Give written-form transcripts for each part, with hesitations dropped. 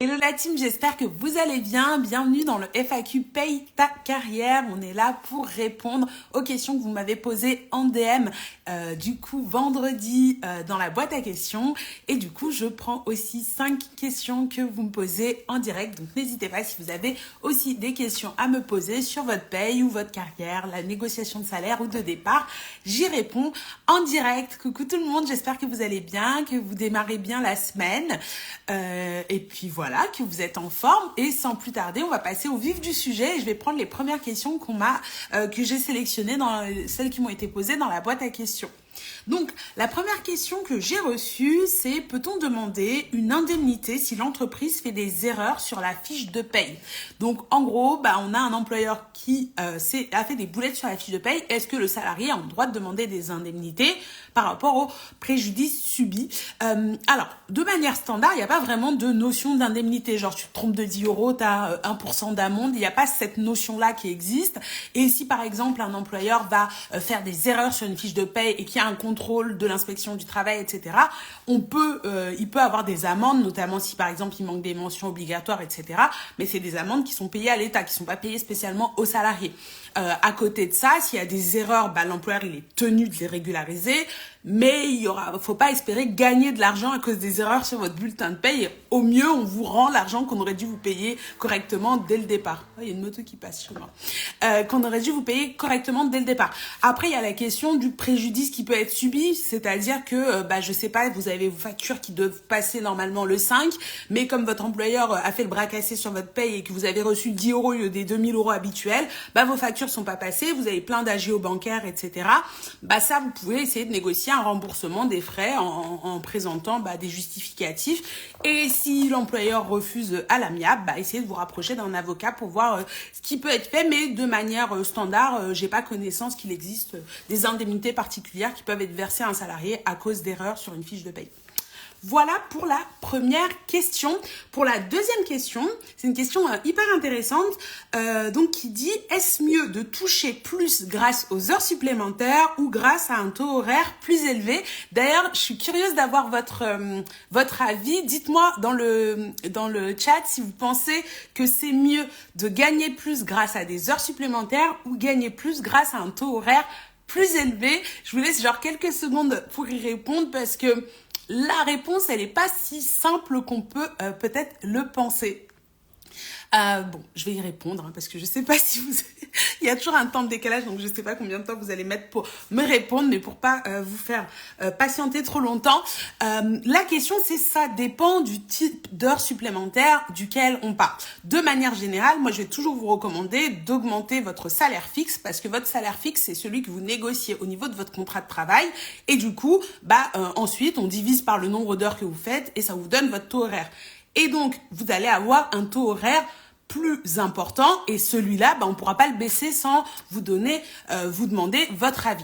Hello la team, j'espère que vous allez bien. Bienvenue dans le FAQ Paye ta carrière. On est là pour répondre aux questions que vous m'avez posées en DM du coup vendredi dans la boîte à questions. Et du coup, je prends aussi 5 questions que vous me posez en direct. Donc n'hésitez pas si vous avez aussi des questions à me poser sur votre paye ou votre carrière, la négociation de salaire ou de départ. J'y réponds en direct. Coucou tout le monde, j'espère que vous allez bien, que vous démarrez bien la semaine. Et puis voilà, que vous êtes en forme. Et sans plus tarder, on va passer au vif du sujet. Et je vais prendre les premières questions que j'ai sélectionnées dans celles qui m'ont été posées dans la boîte à questions. Donc, la première question que j'ai reçue, c'est: peut-on demander une indemnité si l'entreprise fait des erreurs sur la fiche de paye? Donc, en gros, on a un employeur qui a fait des boulettes sur la fiche de paye. Est-ce que le salarié a le droit de demander des indemnités par rapport au préjudice subi? Alors, de manière standard, il n'y a pas vraiment de notion d'indemnité. Genre, tu te trompes de 10 euros, tu as 1% d'amende. Il n'y a pas cette notion-là qui existe. Et si, par exemple, un employeur va faire des erreurs sur une fiche de paye et qu'il y a un contrôle de l'inspection du travail, etc., il peut avoir des amendes, notamment si, par exemple, il manque des mentions obligatoires, etc. Mais c'est des amendes qui sont payées à l'État, qui ne sont pas payées spécialement aux salariés. À côté de ça, s'il y a des erreurs, l'employeur il est tenu de les régulariser, mais faut pas espérer gagner de l'argent à cause des erreurs sur votre bulletin de paye. Au mieux, on vous rend l'argent qu'on aurait dû vous payer correctement dès le départ. Il y a une moto qui passe sur moi. Qu'on aurait dû vous payer correctement dès le départ. Après, il y a la question du préjudice qui peut être subi, c'est-à-dire que, je sais pas, vous avez vos factures qui doivent passer normalement le 5, mais comme votre employeur a fait le bras cassé sur votre paye et que vous avez reçu 10 euros au lieu des 2000 euros habituels, vos factures sont pas passées, vous avez plein d'agio bancaires, etc. Ça, vous pouvez essayer de négocier un remboursement des frais en présentant des justificatifs. Et si l'employeur refuse à l'amiable, essayez de vous rapprocher d'un avocat pour voir ce qui peut être fait, mais de manière standard, j'ai pas connaissance qu'il existe des indemnités particulières qui peuvent être versées à un salarié à cause d'erreurs sur une fiche de paye. Voilà pour la première question. Pour la deuxième question, c'est une question hyper intéressante, qui dit: est-ce mieux de toucher plus grâce aux heures supplémentaires ou grâce à un taux horaire plus élevé? D'ailleurs, je suis curieuse d'avoir votre avis. Dites-moi dans le chat si vous pensez que c'est mieux de gagner plus grâce à des heures supplémentaires ou gagner plus grâce à un taux horaire plus élevé. Je vous laisse quelques secondes pour y répondre parce que la réponse, elle n'est pas si simple qu'on peut peut-être le penser. Je vais y répondre parce que je sais pas si vous... Il y a toujours un temps de décalage, donc je sais pas combien de temps vous allez mettre pour me répondre, mais pour pas vous faire patienter trop longtemps. La question, c'est: ça dépend du type d'heures supplémentaires duquel on parle. De manière générale, moi, je vais toujours vous recommander d'augmenter votre salaire fixe parce que votre salaire fixe, c'est celui que vous négociez au niveau de votre contrat de travail. Et du coup, ensuite, on divise par le nombre d'heures que vous faites et ça vous donne votre taux horaire. Et donc, vous allez avoir un taux horaire plus important et celui-là, on ne pourra pas le baisser sans vous demander votre avis.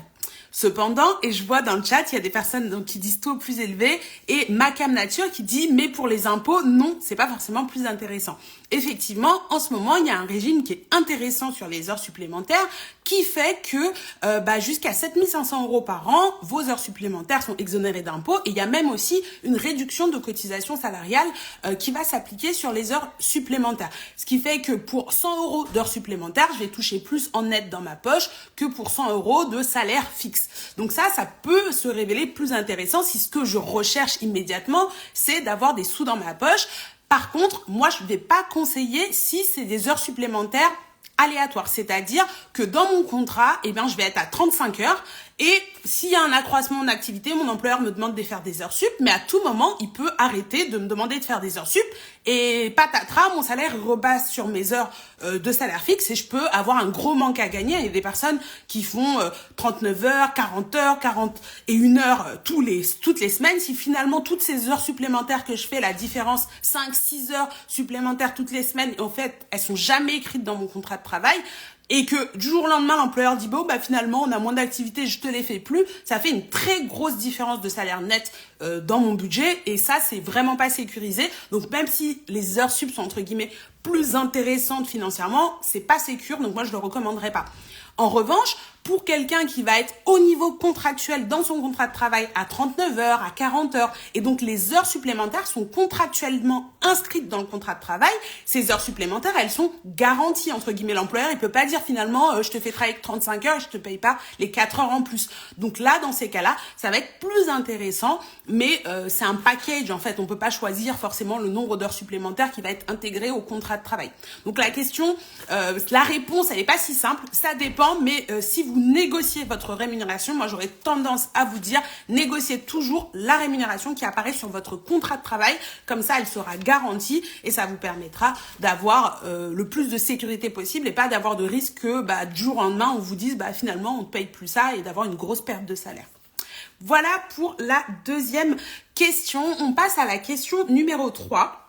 Cependant, et je vois dans le chat, il y a des personnes qui disent taux plus élevé et Macam Nature qui dit: mais pour les impôts, non, c'est pas forcément plus intéressant. Effectivement, en ce moment, il y a un régime qui est intéressant sur les heures supplémentaires qui fait que jusqu'à 7 500 euros par an, vos heures supplémentaires sont exonérées d'impôts et il y a même aussi une réduction de cotisation salariale qui va s'appliquer sur les heures supplémentaires. Ce qui fait que pour 100 euros d'heures supplémentaires, je vais toucher plus en net dans ma poche que pour 100 euros de salaire fixe. Donc ça peut se révéler plus intéressant si ce que je recherche immédiatement, c'est d'avoir des sous dans ma poche. Par contre, moi, je ne vais pas conseiller si c'est des heures supplémentaires aléatoires. C'est-à-dire que dans mon contrat, je vais être à 35 heures et s'il y a un accroissement d'activité, mon employeur me demande de faire des heures sup, mais à tout moment, il peut arrêter de me demander de faire des heures sup et patatras, mon salaire repasse sur mes heures de salaire fixe et je peux avoir un gros manque à gagner. Il y a des personnes qui font 39 heures, 41 heures toutes les semaines. Si finalement, toutes ces heures supplémentaires que je fais, la différence, 5-6 heures supplémentaires toutes les semaines, en fait, elles sont jamais écrites dans mon contrat de travail, et que du jour au lendemain, l'employeur dit: finalement, on a moins d'activité, je te les fais plus. Ça fait une très grosse différence de salaire net dans mon budget, et ça, c'est vraiment pas sécurisé. Donc, même si les heures sup sont, entre guillemets, plus intéressantes financièrement, c'est pas sécure, donc moi, je le recommanderais pas. En revanche, pour quelqu'un qui va être au niveau contractuel dans son contrat de travail à 39 heures, à 40 heures, et donc les heures supplémentaires sont contractuellement inscrites dans le contrat de travail, ces heures supplémentaires, elles sont garanties, entre guillemets. L'employeur, il peut pas dire finalement, je te fais travailler 35 heures, je te paye pas les 4 heures en plus. Donc là, dans ces cas-là, ça va être plus intéressant, mais c'est un package, en fait. On peut pas choisir forcément le nombre d'heures supplémentaires qui va être intégré au contrat de travail. Donc la question, la réponse, elle est pas si simple, ça dépend, mais si vous négociez votre rémunération, moi j'aurais tendance à vous dire, négociez toujours la rémunération qui apparaît sur votre contrat de travail, comme ça elle sera garantie et ça vous permettra d'avoir le plus de sécurité possible et pas d'avoir de risque que du jour au lendemain on vous dise finalement on ne paye plus ça et d'avoir une grosse perte de salaire. Voilà pour la deuxième question. On passe à la question numéro 3.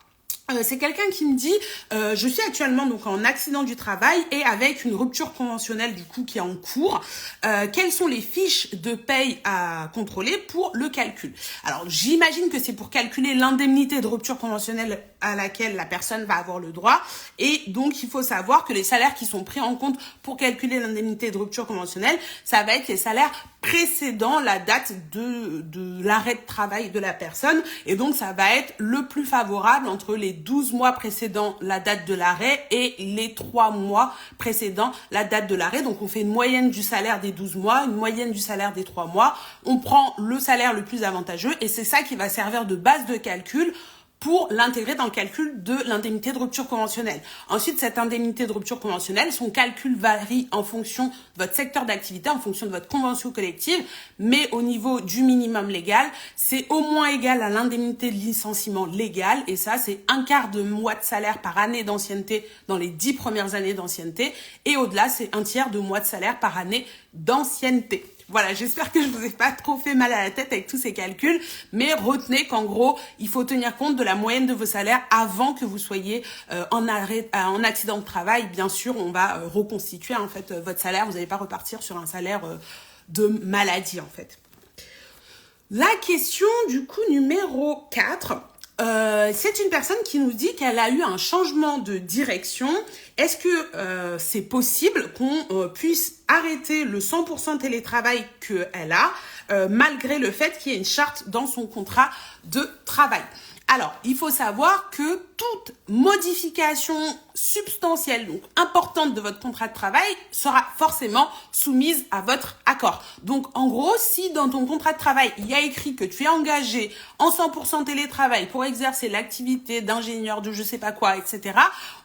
C'est quelqu'un qui me dit je suis actuellement donc en accident du travail et avec une rupture conventionnelle du coup qui est en cours. Quelles sont les fiches de paye à contrôler pour le calcul? Alors j'imagine que c'est pour calculer l'indemnité de rupture conventionnelle à laquelle la personne va avoir le droit, et donc il faut savoir que les salaires qui sont pris en compte pour calculer l'indemnité de rupture conventionnelle, ça va être les salaires précédant la date de l'arrêt de travail de la personne, et donc ça va être le plus favorable entre les 12 mois précédant la date de l'arrêt et les 3 mois précédant la date de l'arrêt. Donc on fait une moyenne du salaire des 12 mois, une moyenne du salaire des 3 mois, on prend le salaire le plus avantageux et c'est ça qui va servir de base de calcul pour l'intégrer dans le calcul de l'indemnité de rupture conventionnelle. Ensuite, cette indemnité de rupture conventionnelle, son calcul varie en fonction de votre secteur d'activité, en fonction de votre convention collective, mais au niveau du minimum légal, c'est au moins égal à l'indemnité de licenciement légal, et ça, c'est 1/4 de mois de salaire par année d'ancienneté dans les 10 premières années d'ancienneté, et au-delà, c'est 1/3 de mois de salaire par année d'ancienneté. Voilà, j'espère que je vous ai pas trop fait mal à la tête avec tous ces calculs, mais retenez qu'en gros, il faut tenir compte de la moyenne de vos salaires avant que vous soyez en accident de travail. Bien sûr, on va reconstituer en fait votre salaire. Vous n'allez pas repartir sur un salaire de maladie en fait. La question du coup numéro 4. C'est une personne qui nous dit qu'elle a eu un changement de direction. Est-ce que c'est possible qu'on puisse arrêter le 100% télétravail qu'elle a malgré le fait qu'il y ait une charte dans son contrat de travail? Alors, il faut savoir que toute modification substantielle, donc importante de votre contrat de travail, sera forcément soumise à votre accord. Donc, en gros, si dans ton contrat de travail, il y a écrit que tu es engagé en 100% télétravail pour exercer l'activité d'ingénieur de je sais pas quoi, etc.,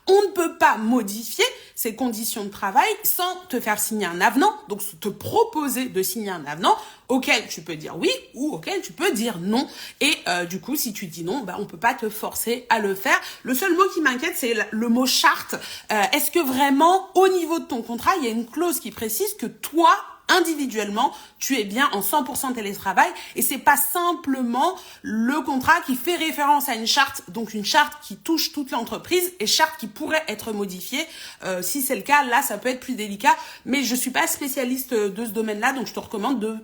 on ne peut pas modifier ces conditions de travail sans te faire signer un avenant, donc te proposer de signer un avenant auquel tu peux dire oui ou auquel tu peux dire non. Et du coup, si tu dis non, on peut pas te forcer à le faire. Le seul mot qui m'inquiète, c'est le mot charte. Est-ce que vraiment, au niveau de ton contrat, il y a une clause qui précise que toi, individuellement, tu es bien en 100% télétravail et c'est pas simplement le contrat qui fait référence à une charte, donc une charte qui touche toute l'entreprise et charte qui pourrait être modifiée. Si c'est le cas, là, ça peut être plus délicat, mais je suis pas spécialiste de ce domaine-là, donc je te recommande de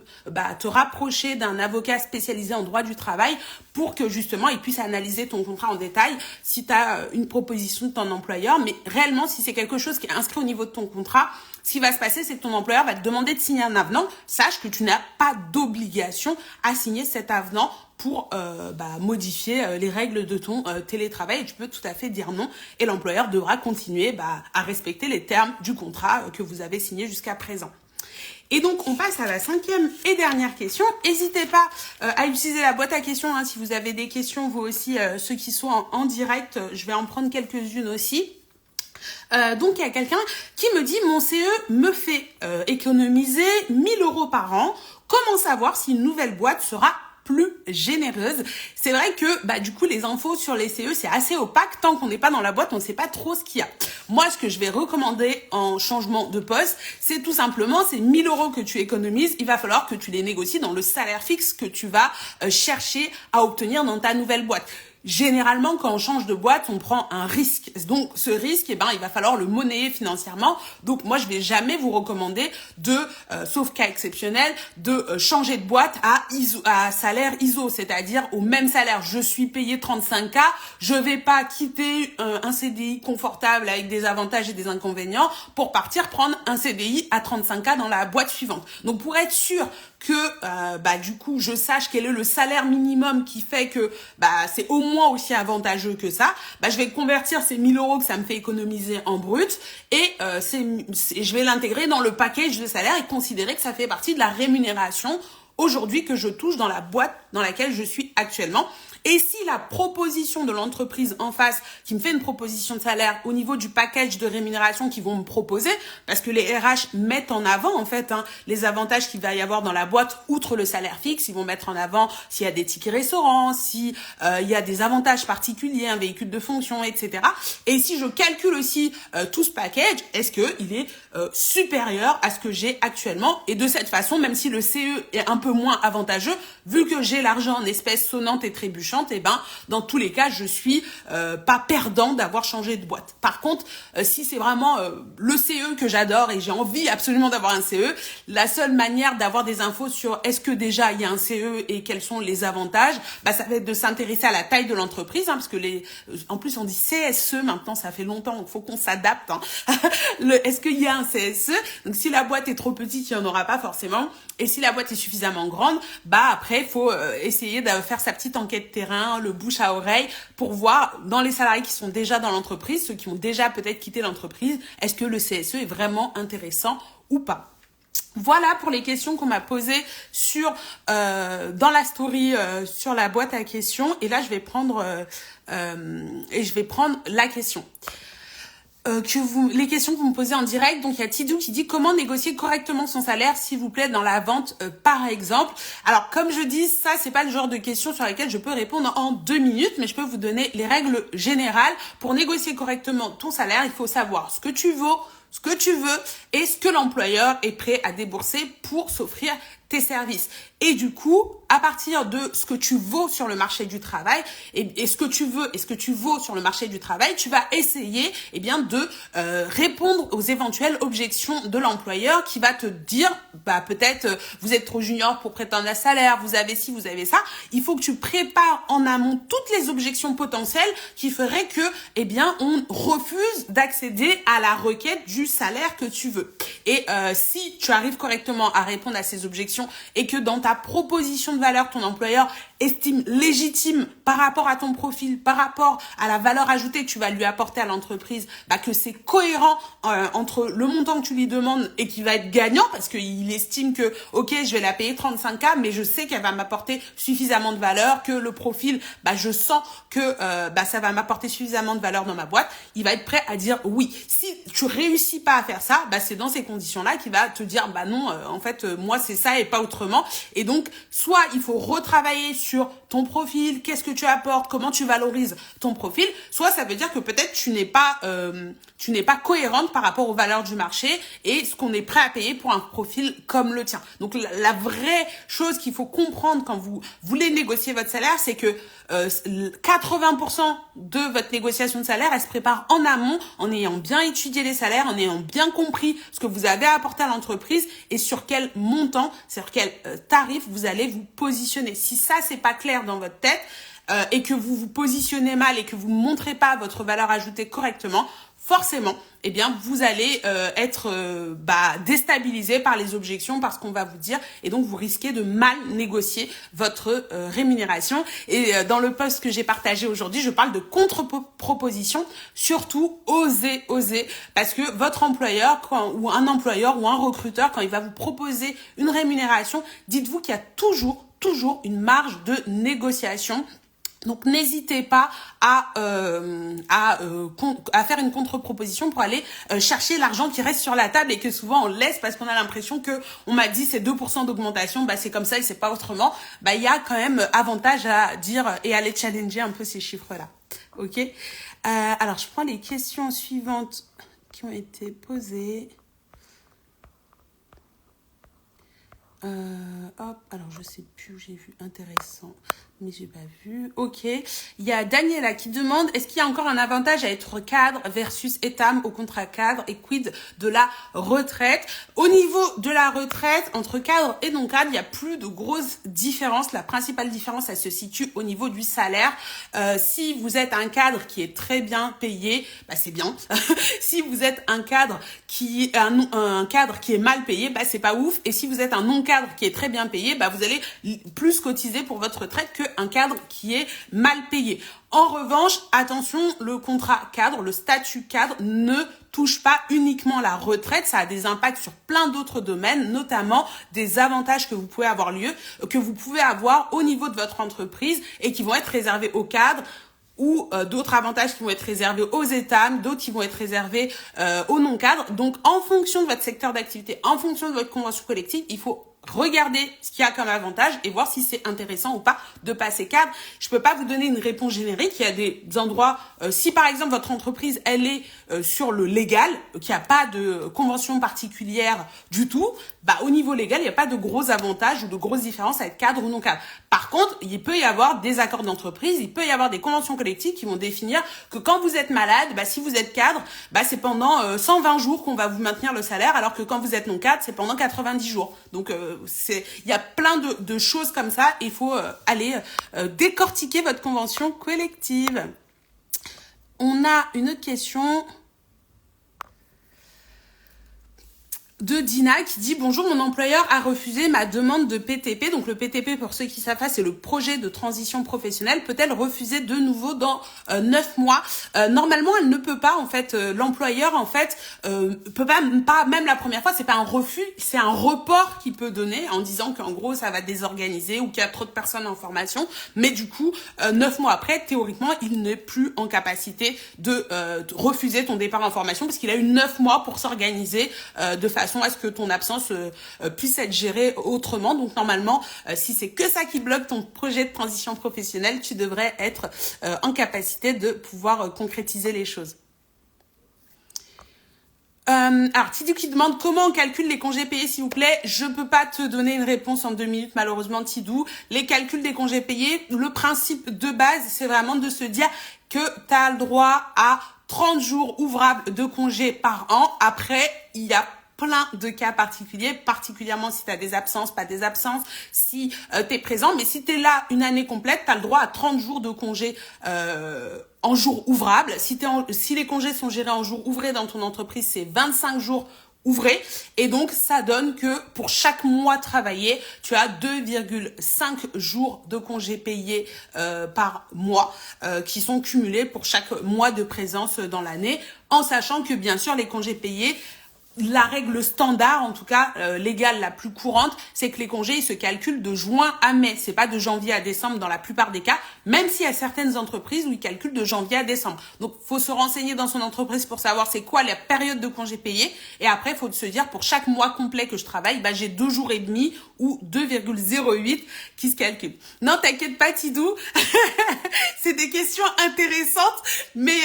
te rapprocher d'un avocat spécialisé en droit du travail pour que justement il puisse analyser ton contrat en détail si tu as une proposition de ton employeur. Mais réellement, si c'est quelque chose qui est inscrit au niveau de ton contrat, ce qui va se passer, c'est que ton employeur va te demander de signer un avenant. Sache que tu n'as pas d'obligation à signer cet avenant pour modifier les règles de ton télétravail. Et tu peux tout à fait dire non. Et l'employeur devra continuer à respecter les termes du contrat que vous avez signé jusqu'à présent. Et donc, on passe à la 5e et dernière question. N'hésitez pas à utiliser la boîte à questions si vous avez des questions, vous aussi, ceux qui sont en direct. Je vais en prendre quelques-unes aussi. Donc il y a quelqu'un qui me dit mon CE me fait économiser 1 000 € par an. Comment savoir si une nouvelle boîte sera plus généreuse? C'est vrai que du coup les infos sur les CE c'est assez opaque, tant qu'on n'est pas dans la boîte on ne sait pas trop ce qu'il y a. Moi ce que je vais recommander en changement de poste, c'est tout simplement ces 1 000 € que tu économises, il va falloir que tu les négocies dans le salaire fixe que tu vas chercher à obtenir dans ta nouvelle boîte. généralement, quand on change de boîte, on prend un risque. Donc, ce risque, il va falloir le monnayer financièrement. Donc, moi, je vais jamais vous recommander sauf cas exceptionnel, de changer de boîte à salaire ISO, c'est-à-dire au même salaire. Je suis payé 35K, je vais pas quitter un CDI confortable avec des avantages et des inconvénients pour partir prendre un CDI à 35K dans la boîte suivante. Donc, pour être sûr que du coup je sache quel est le salaire minimum qui fait que c'est au moins aussi avantageux que ça, je vais convertir ces 1000 euros que ça me fait économiser en brut et je vais l'intégrer dans le package de salaire et considérer que ça fait partie de la rémunération aujourd'hui que je touche dans la boîte dans laquelle je suis actuellement. Et si la proposition de l'entreprise en face qui me fait une proposition de salaire au niveau du package de rémunération qu'ils vont me proposer, parce que les RH mettent en avant en fait les avantages qu'il va y avoir dans la boîte outre le salaire fixe, ils vont mettre en avant s'il y a des tickets restaurants, si il y a des avantages particuliers, un véhicule de fonction, etc. Et si je calcule aussi tout ce package, est-ce que il est supérieur à ce que j'ai actuellement? Et de cette façon, même si le CE est un peu moins avantageux, vu que j'ai l'argent en espèces sonnantes et trébuchantes, dans tous les cas, je suis pas perdant d'avoir changé de boîte. Par contre, si c'est vraiment le CE que j'adore et j'ai envie absolument d'avoir un CE, la seule manière d'avoir des infos sur est-ce que déjà il y a un CE et quels sont les avantages, ça va être de s'intéresser à la taille de l'entreprise, parce que en plus on dit CSE maintenant, ça fait longtemps, donc faut qu'on s'adapte. Est-ce qu'il y a un CSE? Donc si la boîte est trop petite, il n'y en aura pas forcément. Et si la boîte est suffisamment grande, après, il faut essayer de faire sa petite enquête terrain, le bouche à oreille, pour voir dans les salariés qui sont déjà dans l'entreprise, ceux qui ont déjà peut-être quitté l'entreprise, est-ce que le CSE est vraiment intéressant ou pas. Voilà pour les questions qu'on m'a posées dans la story sur la boîte à questions. Et là, je vais prendre la question. Les questions que vous me posez en direct. Donc il y a Tidou qui dit comment négocier correctement son salaire, s'il vous plaît, dans la vente par exemple. Alors comme je dis, ça c'est pas le genre de questions sur lesquelles je peux répondre en 2 minutes, mais je peux vous donner les règles générales. Pour négocier correctement ton salaire, il faut savoir ce que tu vaux, ce que tu veux et ce que l'employeur est prêt à débourser pour s'offrir tes services. Et du coup, à partir de ce que tu vaux sur le marché du travail et ce que tu veux et ce que tu vaux sur le marché du travail, tu vas essayer de répondre aux éventuelles objections de l'employeur qui va te dire peut-être vous êtes trop junior pour prétendre à salaire, vous avez ci, vous avez ça. Il faut que tu prépares en amont toutes les objections potentielles qui feraient que on refuse d'accéder à la requête du salaire que tu veux. Et si tu arrives correctement à répondre à ces objections et que dans ta proposition de valeur, ton employeur estime légitime par rapport à ton profil, par rapport à la valeur ajoutée que tu vas lui apporter à l'entreprise, que c'est cohérent entre le montant que tu lui demandes et qui va être gagnant parce qu'il estime que ok, je vais la payer 35K, mais je sais qu'elle va m'apporter suffisamment de valeur, que le profil, je sens que ça va m'apporter suffisamment de valeur dans ma boîte, il va être prêt à dire oui. Si tu réussis pas à faire ça, c'est dans ces conditions-là qu'il va te dire non, en fait moi c'est ça et pas autrement. Et donc soit il faut retravailler sur ton profil, qu'est-ce que tu apportes, comment tu valorises ton profil, soit ça veut dire que peut-être tu n'es pas cohérente par rapport aux valeurs du marché et ce qu'on est prêt à payer pour un profil comme le tien. Donc la vraie chose qu'il faut comprendre quand vous voulez négocier votre salaire, c'est que 80% de votre négociation de salaire, elle se prépare en amont, en ayant bien étudié les salaires, en ayant bien compris ce que vous avez à apporter à l'entreprise et sur quel montant, sur quel tarif vous allez vous positionner. Si ça, c'est pas clair dans votre tête et que vous vous positionnez mal et que vous ne montrez pas votre valeur ajoutée correctement, forcément, vous allez être déstabilisé par les objections, par ce qu'on va vous dire, et donc vous risquez de mal négocier votre rémunération. Et dans le post que j'ai partagé aujourd'hui, je parle de contre-proposition. Surtout, osez, parce que votre employeur ou un recruteur, quand il va vous proposer une rémunération, dites-vous qu'il y a toujours une marge de négociation. Donc n'hésitez pas à faire une contre-proposition pour aller chercher l'argent qui reste sur la table et que souvent on laisse parce qu'on a l'impression que on m'a dit c'est 2% d'augmentation, c'est comme ça et c'est pas autrement. Il y a quand même avantage à dire et à aller challenger un peu ces chiffres-là. Ok. Alors je prends les questions suivantes qui ont été posées. Alors je sais plus où j'ai vu intéressant. Mais j'ai pas vu. Ok. Il y a Daniela qui demande, est-ce qu'il y a encore un avantage à être cadre versus étam au contrat cadre et quid de la retraite? Au niveau de la retraite, entre cadre et non cadre, il n'y a plus de grosses différences. La principale différence, elle se situe au niveau du salaire. Si vous êtes un cadre qui est très bien payé, bah c'est bien. Si vous êtes un cadre qui un cadre qui est mal payé, bah c'est pas ouf. Et si vous êtes un non cadre qui est très bien payé, bah vous allez plus cotiser pour votre retraite qu'un cadre qui est mal payé. En revanche, attention, le contrat cadre, le statut cadre ne touche pas uniquement la retraite, ça a des impacts sur plein d'autres domaines, notamment des avantages que vous pouvez avoir au niveau de votre entreprise et qui vont être réservés aux cadres, ou d'autres avantages qui vont être réservés aux étam, d'autres qui vont être réservés aux non-cadres. Donc, en fonction de votre secteur d'activité, en fonction de votre convention collective, il faut regarder ce qu'il y a comme avantage et voir si c'est intéressant ou pas de passer cadre. Je peux pas vous donner une réponse générique. Il y a des endroits, si par exemple votre entreprise, elle est sur le légal, qu'il n'y a pas de convention particulière du tout, bah au niveau légal, il n'y a pas de gros avantages ou de grosses différences à être cadre ou non cadre. Par contre, il peut y avoir des accords d'entreprise, il peut y avoir des conventions collectives qui vont définir que quand vous êtes malade, bah si vous êtes cadre, bah c'est pendant 120 jours qu'on va vous maintenir le salaire, alors que quand vous êtes non cadre, c'est pendant 90 jours. Donc il y a plein de choses comme ça. Il faut aller décortiquer votre convention collective. On a une autre question de Dina qui dit « Bonjour, mon employeur a refusé ma demande de PTP. » Donc le PTP, pour ceux qui savent pas, c'est le projet de transition professionnelle. Peut-elle refuser de nouveau dans 9 mois? Normalement, elle ne peut pas. En fait, l'employeur, peut pas, même la première fois, c'est pas un refus, c'est un report qu'il peut donner en disant qu'en gros, ça va désorganiser ou qu'il y a trop de personnes en formation. Mais du coup, 9 mois après, théoriquement, il n'est plus en capacité de refuser ton départ en formation parce qu'il a eu 9 mois pour s'organiser de façon à ce que ton absence puisse être gérée autrement. Donc normalement, si c'est que ça qui bloque ton projet de transition professionnelle, tu devrais être en capacité de pouvoir concrétiser les choses. Alors, Tidou qui demande comment on calcule les congés payés, s'il vous plaît. Je peux pas te donner une réponse en 2 minutes, malheureusement, Tidou. Les calculs des congés payés, le principe de base, c'est vraiment de se dire que tu as le droit à 30 jours ouvrables de congés par an. Après, il y a plein de cas particuliers, particulièrement si tu as des absences, pas des absences, si tu es présent. Mais si tu es là une année complète, tu as le droit à 30 jours de congés en jours ouvrables. Si les congés sont gérés en jours ouvrés dans ton entreprise, c'est 25 jours ouvrés. Et donc, ça donne que pour chaque mois travaillé, tu as 2,5 jours de congés payés par mois qui sont cumulés pour chaque mois de présence dans l'année, en sachant que bien sûr, les congés payés, la règle standard, en tout cas légale la plus courante, c'est que les congés ils se calculent de juin à mai. C'est pas de janvier à décembre dans la plupart des cas, même s'il y a certaines entreprises où ils calculent de janvier à décembre. Donc, faut se renseigner dans son entreprise pour savoir c'est quoi la période de congés payés. Et après, faut se dire pour chaque mois complet que je travaille, bah j'ai 2 jours et demi ou 2,08 qui se calculent. Non, t'inquiète pas, Tidou. C'est des questions intéressantes, mais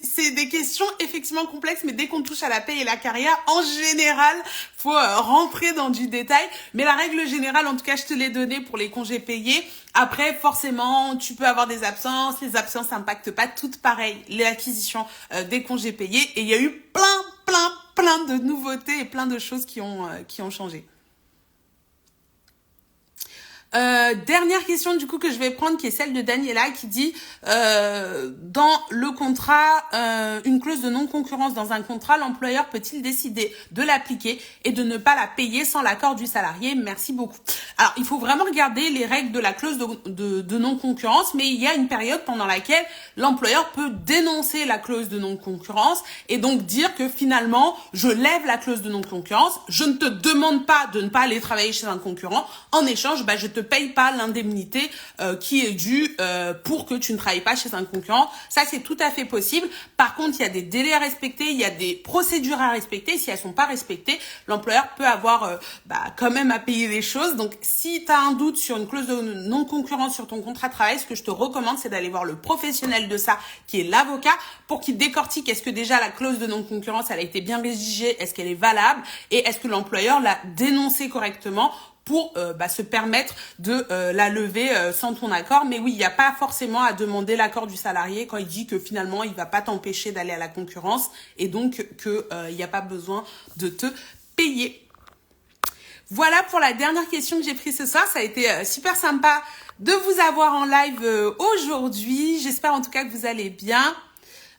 c'est des questions effectivement complexes. Mais dès qu'on touche à la paye et la carrière, en général, faut rentrer dans du détail. Mais la règle générale, en tout cas, je te l'ai donnée pour les congés payés. Après, forcément, tu peux avoir des absences. Les absences n'impactent pas toutes pareil l'acquisition des congés payés. Et il y a eu plein de nouveautés et plein de choses qui ont changé. Dernière question du coup que je vais prendre, qui est celle de Daniela qui dit dans le contrat, une clause de non-concurrence dans un contrat, l'employeur peut-il décider de l'appliquer et de ne pas la payer sans l'accord du salarié? Merci beaucoup. Alors, il faut vraiment regarder les règles de la clause de non-concurrence, mais il y a une période pendant laquelle l'employeur peut dénoncer la clause de non-concurrence et donc dire que finalement, je lève la clause de non-concurrence, je ne te demande pas de ne pas aller travailler chez un concurrent, en échange, bah, je te paye pas l'indemnité qui est due pour que tu ne travailles pas chez un concurrent. Ça, c'est tout à fait possible. Par contre, il y a des délais à respecter, il y a des procédures à respecter. Si elles sont pas respectées, l'employeur peut avoir quand même à payer les choses. Donc, si tu as un doute sur une clause de non-concurrence sur ton contrat de travail, ce que je te recommande, c'est d'aller voir le professionnel de ça, qui est l'avocat, pour qu'il décortique est-ce que déjà la clause de non-concurrence, elle a été bien rédigée, est-ce qu'elle est valable et est-ce que l'employeur l'a dénoncée correctement pour se permettre de la lever sans ton accord. Mais oui, il n'y a pas forcément à demander l'accord du salarié quand il dit que finalement, il va pas t'empêcher d'aller à la concurrence et donc que il n'y a pas besoin de te payer. Voilà pour la dernière question que j'ai prise ce soir. Ça a été super sympa de vous avoir en live aujourd'hui. J'espère en tout cas que vous allez bien.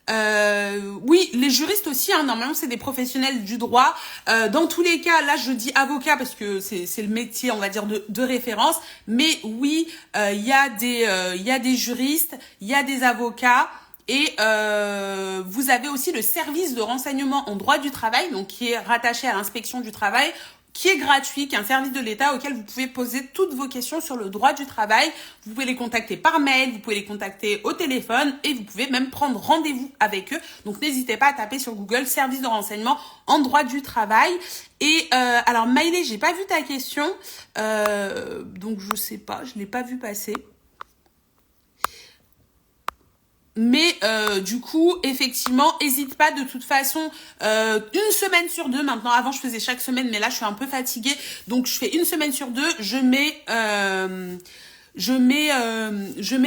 Oui, les juristes aussi, hein, normalement c'est des professionnels du droit. Dans tous les cas, là je dis avocat parce que c'est le métier, on va dire de référence. Mais oui, il y a des juristes, il y a des avocats. Et vous avez aussi le service de renseignement en droit du travail, donc qui est rattaché à l'inspection du travail, qui est gratuit, qui est un service de l'État auquel vous pouvez poser toutes vos questions sur le droit du travail. Vous pouvez les contacter par mail, vous pouvez les contacter au téléphone et vous pouvez même prendre rendez-vous avec eux. Donc n'hésitez pas à taper sur Google service de renseignement en droit du travail. Et alors Maïlé, j'ai pas vu ta question, donc je sais pas, je l'ai pas vu passer. Mais du coup, effectivement, hésite pas de toute façon, une semaine sur deux, maintenant, avant je faisais chaque semaine, mais là je suis un peu fatiguée, donc je fais une semaine sur deux, je mets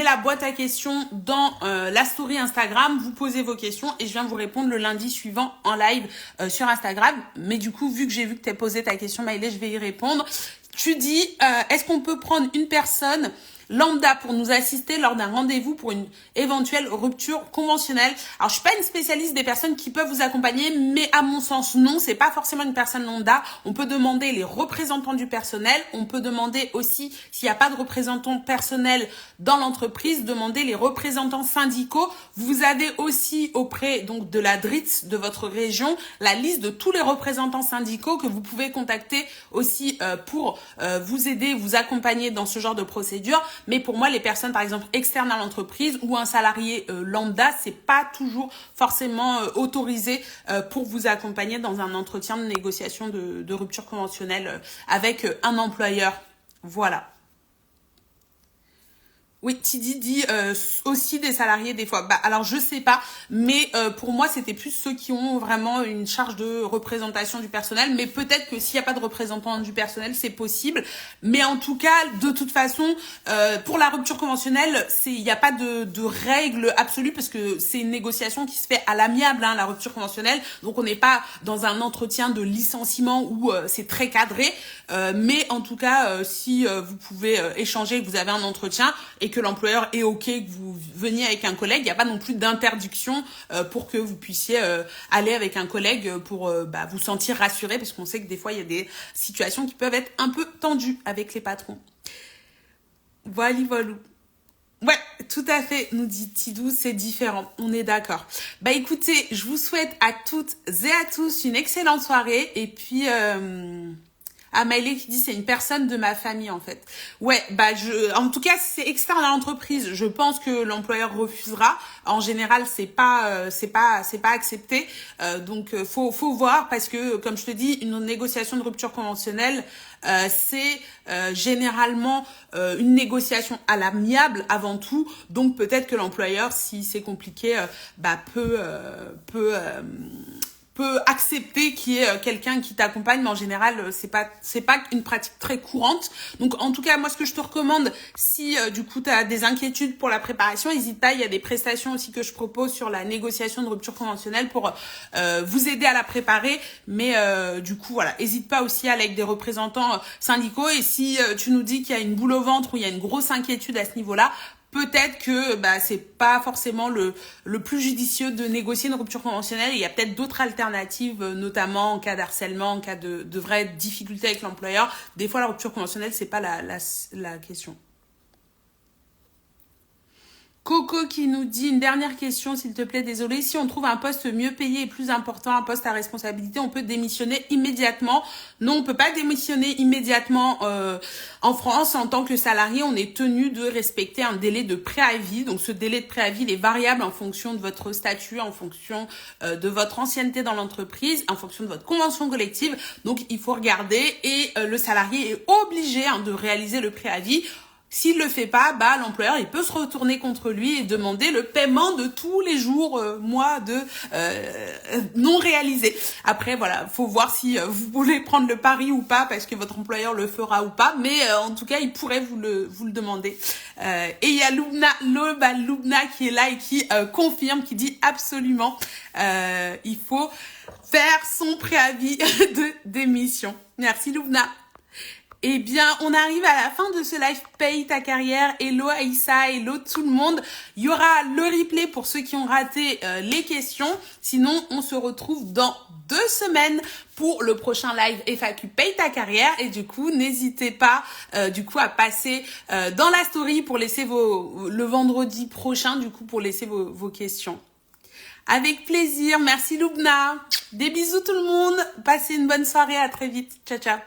la boîte à questions dans la story Instagram, vous posez vos questions et je viens vous répondre le lundi suivant en live sur Instagram. Mais du coup, vu que j'ai vu que tu as posé ta question, Maïlé, je vais y répondre. Tu dis, est-ce qu'on peut prendre une personne lambda pour nous assister lors d'un rendez-vous pour une éventuelle rupture conventionnelle? Alors, je suis pas une spécialiste des personnes qui peuvent vous accompagner, mais à mon sens, non, c'est pas forcément une personne lambda. On peut demander les représentants du personnel. On peut demander aussi, s'il n'y a pas de représentant personnel dans l'entreprise, demander les représentants syndicaux. Vous avez aussi auprès donc de la DRITS de votre région la liste de tous les représentants syndicaux que vous pouvez contacter aussi pour vous aider, vous accompagner dans ce genre de procédure. Mais pour moi, les personnes, par exemple, externes à l'entreprise ou un salarié lambda, c'est pas toujours forcément autorisé pour vous accompagner dans un entretien de négociation de rupture conventionnelle avec un employeur. Voilà. Oui, Tidi dit aussi des salariés des fois. Bah alors je sais pas, mais pour moi c'était plus ceux qui ont vraiment une charge de représentation du personnel. Mais peut-être que s'il n'y a pas de représentant du personnel, c'est possible. Mais en tout cas, de toute façon, pour la rupture conventionnelle, il n'y a pas de règle absolue parce que c'est une négociation qui se fait à l'amiable, hein, la rupture conventionnelle. Donc on n'est pas dans un entretien de licenciement où c'est très cadré. Mais en tout cas, si vous pouvez échanger, que vous avez un entretien et que l'employeur est OK que vous veniez avec un collègue, il n'y a pas non plus d'interdiction pour que vous puissiez aller avec un collègue pour vous sentir rassuré, parce qu'on sait que des fois, il y a des situations qui peuvent être un peu tendues avec les patrons. Voilà. Ouais, tout à fait, nous dit Tidou, c'est différent, on est d'accord. Bah écoutez, je vous souhaite à toutes et à tous une excellente soirée et puis... Maïlé qui dit c'est une personne de ma famille en fait. Ouais, en tout cas si c'est externe à l'entreprise, je pense que l'employeur refusera. En général, c'est pas accepté. Donc faut voir parce que comme je te dis, une négociation de rupture conventionnelle c'est généralement une négociation à l'amiable avant tout. Donc peut-être que l'employeur, si c'est compliqué, peut accepter qu'il y ait quelqu'un qui t'accompagne, mais en général c'est pas une pratique très courante. Donc en tout cas moi ce que je te recommande, si du coup tu as des inquiétudes pour la préparation, n'hésite pas, il y a des prestations aussi que je propose sur la négociation de rupture conventionnelle pour vous aider à la préparer. Mais du coup voilà, n'hésite pas aussi à aller avec des représentants syndicaux. Et si tu nous dis qu'il y a une boule au ventre ou il y a une grosse inquiétude à ce niveau-là, peut-être que c'est pas forcément le plus judicieux de négocier une rupture conventionnelle. Il y a peut-être d'autres alternatives, notamment en cas d'harcèlement, en cas de vraies difficultés avec l'employeur. Des fois, la rupture conventionnelle, c'est pas la question. Coco qui nous dit une dernière question, s'il te plaît, désolé. Si on trouve un poste mieux payé et plus important, un poste à responsabilité, on peut démissionner immédiatement. Non, on peut pas démissionner immédiatement en France. En tant que salarié, on est tenu de respecter un délai de préavis. Donc, ce délai de préavis, il est variable en fonction de votre statut, en fonction de votre ancienneté dans l'entreprise, en fonction de votre convention collective. Donc, il faut regarder et le salarié est obligé de réaliser le préavis. S'il le fait pas, bah l'employeur il peut se retourner contre lui et demander le paiement de tous les jours, mois de non réalisés. Après voilà, faut voir si vous voulez prendre le pari ou pas, parce que votre employeur le fera ou pas, mais en tout cas il pourrait vous le demander. Et il y a Lubna qui est là et qui confirme, qui dit absolument il faut faire son préavis de démission. Merci Lubna. Eh bien, on arrive à la fin de ce live Paye ta carrière. Hello Aïssa, hello tout le monde. Il y aura le replay pour ceux qui ont raté les questions. Sinon, on se retrouve dans 2 semaines pour le prochain live FAQ Paye ta carrière. Et du coup, n'hésitez pas à passer dans la story pour laisser le vendredi prochain, du coup, pour laisser vos questions. Avec plaisir. Merci Lubna. Des bisous tout le monde. Passez une bonne soirée. À très vite. Ciao, ciao.